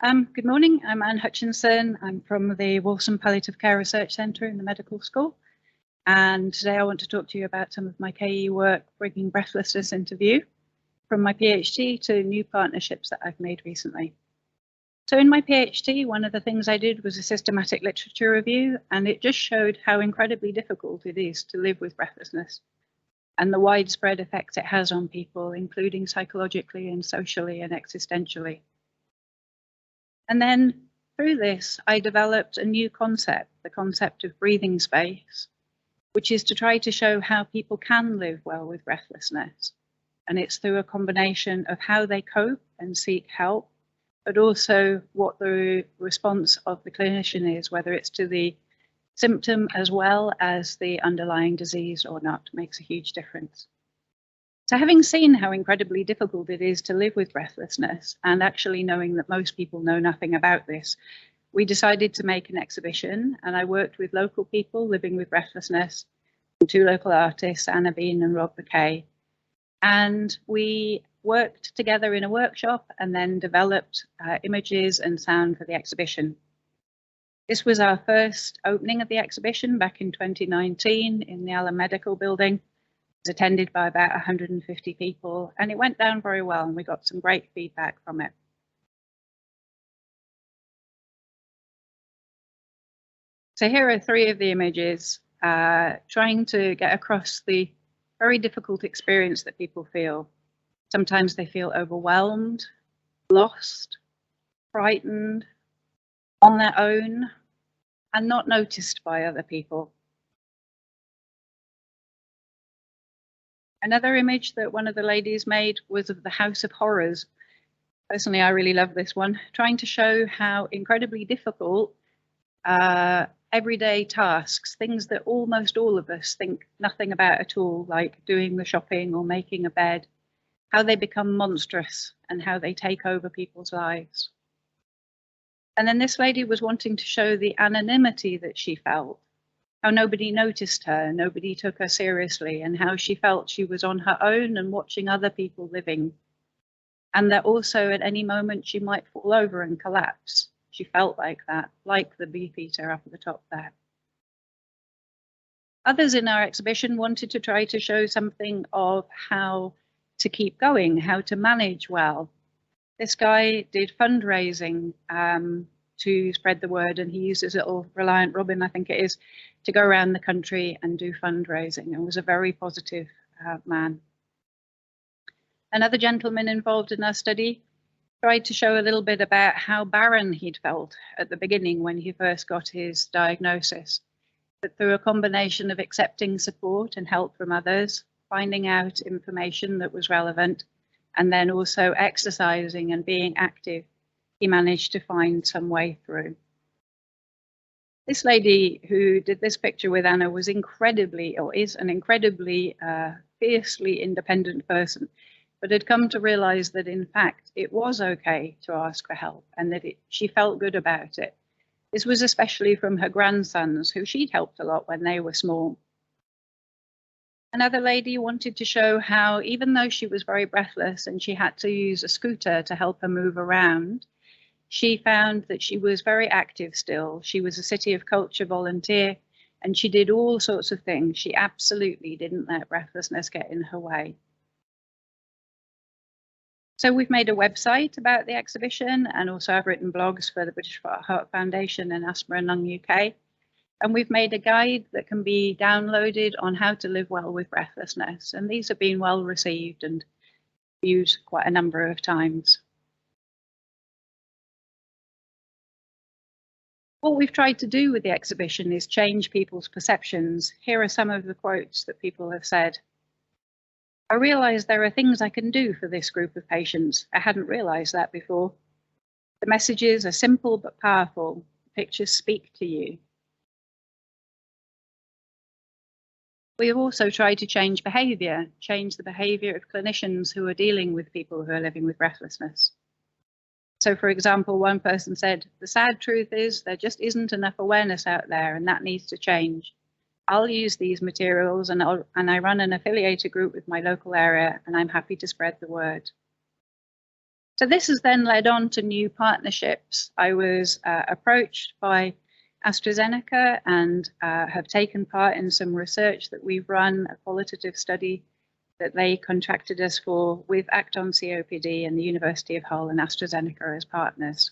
Good morning, I'm Ann Hutchinson. I'm from the Walsall Palliative Care Research Centre in the medical school. And today I want to talk to you about some of my KE work, bringing breathlessness into view, from my PhD to new partnerships that I've made recently. So in my PhD, one of the things I did was a systematic literature review, and it just showed how incredibly difficult it is to live with breathlessness and the widespread effects it has on people, including psychologically and socially and existentially. And then through this, I developed a new concept, the concept of breathing space, which is to try to show how people can live well with breathlessness. And it's through a combination of how they cope and seek help, but also what the response of the clinician is, whether it's to the symptom as well as the underlying disease or not, makes a huge difference. So having seen how incredibly difficult it is to live with breathlessness, and actually knowing that most people know nothing about this, we decided to make an exhibition, and I worked with local people living with breathlessness, two local artists, Anna Bean and Rob McKay, and we worked together in a workshop and then developed images and sound for the exhibition. This was our first opening of the exhibition back in 2019 in the Allen Medical Building. Attended by about 150 people, and it went down very well, and we got some great feedback from it. So here are three of the images trying to get across the very difficult experience that people feel. Sometimes they feel overwhelmed, lost, frightened, on their own, and not noticed by other people. Another image that one of the ladies made was of the House of Horrors. Personally, I really love this one, trying to show how incredibly difficult everyday tasks, things that almost all of us think nothing about at all, like doing the shopping or making a bed, how they become monstrous and how they take over people's lives. And then this lady was wanting to show the anonymity that she felt, how nobody noticed her, nobody took her seriously, and how she felt she was on her own and watching other people living. And that also at any moment she might fall over and collapse. She felt like that, like the beefeater up at the top there. Others in our exhibition wanted to try to show something of how to keep going, how to manage well. This guy did fundraising to spread the word, and he used his little Reliant Robin, I think it is, to go around the country and do fundraising, and was a very positive man. Another gentleman involved in our study tried to show a little bit about how barren he'd felt at the beginning when he first got his diagnosis, but through a combination of accepting support and help from others, finding out information that was relevant, and then also exercising and being active, he managed to find some way through. This lady who did this picture with Anna was incredibly, or is an incredibly fiercely independent person, but had come to realize that in fact it was okay to ask for help, and that she felt good about it. This was especially from her grandsons, who she'd helped a lot when they were small. Another lady wanted to show how, even though she was very breathless and she had to use a scooter to help her move around, she found that she was very active still. She was a City of Culture volunteer, and she did all sorts of things. She absolutely didn't let breathlessness get in her way. So we've made a website about the exhibition, and also I've written blogs for the British Heart Foundation and Asthma and Lung UK. And we've made a guide that can be downloaded on how to live well with breathlessness. And these have been well received and viewed quite a number of times. What we've tried to do with the exhibition is change people's perceptions. Here are some of the quotes that people have said. I realise there are things I can do for this group of patients. I hadn't realised that before. The messages are simple but powerful. Pictures speak to you. We have also tried to change behaviour, change the behaviour of clinicians who are dealing with people who are living with breathlessness. So, for example, one person said, the sad truth is there just isn't enough awareness out there, and that needs to change. I'll use these materials, and I run an affiliated group with my local area, and I'm happy to spread the word. So this has then led on to new partnerships. I was approached by AstraZeneca and have taken part in some research that we've run, a qualitative study that they contracted us for with Act on COPD and the University of Hull and AstraZeneca as partners.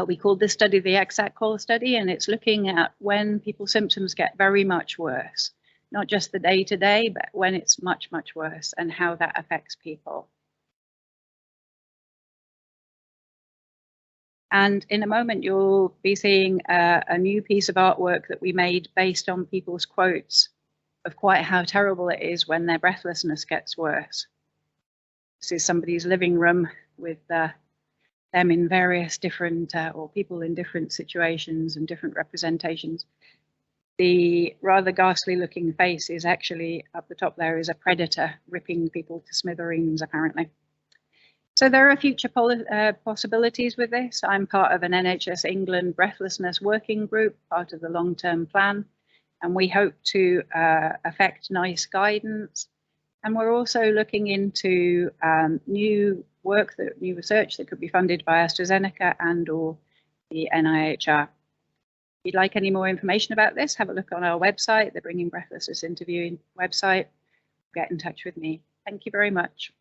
We called this study the EXACT-QoL study, and it's looking at when people's symptoms get very much worse, not just the day-to-day, but when it's much, much worse and how that affects people. And in a moment, you'll be seeing a new piece of artwork that we made based on people's quotes of quite how terrible it is when their breathlessness gets worse. This is somebody's living room with them in various different, or people in different situations and different representations. The rather ghastly looking face is actually, up the top there, is a predator ripping people to smithereens, apparently. So there are future possibilities with this. I'm part of an NHS England breathlessness working group, part of the long-term plan, and we hope to affect NICE guidance. And we're also looking into new research that could be funded by AstraZeneca and or the NIHR. If you'd like any more information about this, have a look on our website, the Bringing Breathlessness interviewing website. Get in touch with me. Thank you very much.